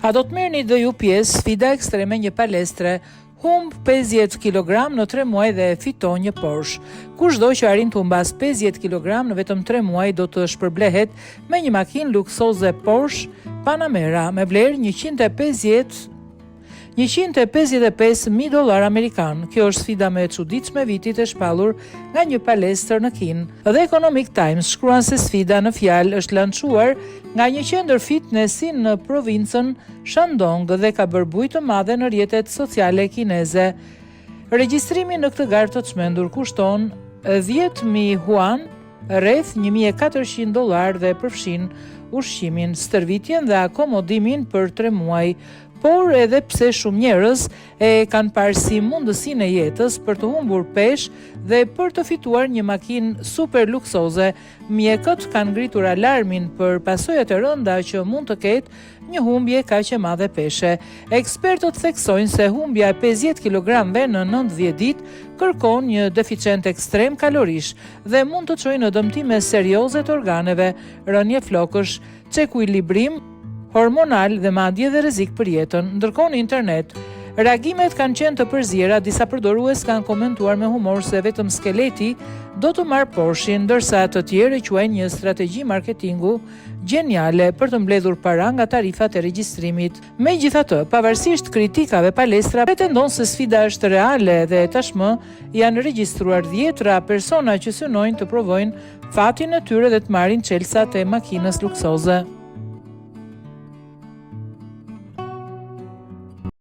A do të merrni dhe ju pjesë sfida ekstreme një palestre, humb 50 kg në 3 muaj dhe fiton një Porsche. Kushdo që arrin të humbas 50 kg në vetëm 3 muaj do të shpërblehet me një makinë luksoze Porsche Panamera me vlerë $155.000 amerikan. Kjo është sfida më e çuditshme vitit e shpallur nga një palestër në Kinë. The Economic Times shkruan se sfida në fjalë është lançuar nga një qendër fitnessi në provincën Shandong dhe ka bërë bujë të madhe në rrjetet sociale kineze. Regjistrimi në këtë garë të çmendur kushton 10.000 yuan, rreth $1.400 dhe përfshin ushqimin, stërvitjen dhe akomodimin për 3 muaj. Por edhe pse shumë njerëz e kanë parë si mundësinë e jetës për të humbur peshë dhe për të fituar një makinë super luksoze, mjekët kanë ngritur alarmin për pasojat e rënda që mund të ketë një humbje kaq e madhe peshe. Ekspertët theksojnë se humbja e 50 kg-ve në 90 ditë kërkon një deficient ekstrem kalorish dhe mund të çojë në dëmtime serioze të organeve, rënje flokësh, çekuilibrim hormonal dhe madje dhe rrezik për jetën. Ndërkohë në internet, reagimet kanë qenë të përziera, disa përdorues kanë komentuar me humor se vetëm skeleti do të marrë Porsche-in, ndërsa të tjerë quajnë një strategji marketingu gjeniale për të mbledhur para nga tarifat e regjistrimit. Megjithatë, pavarësisht kritikave, palestra pretendon se sfida është reale dhe tashmë janë regjistruar 10 persona që synojnë të provojnë fatin e tyre dhe të marrin çelësat e makinës luksoze.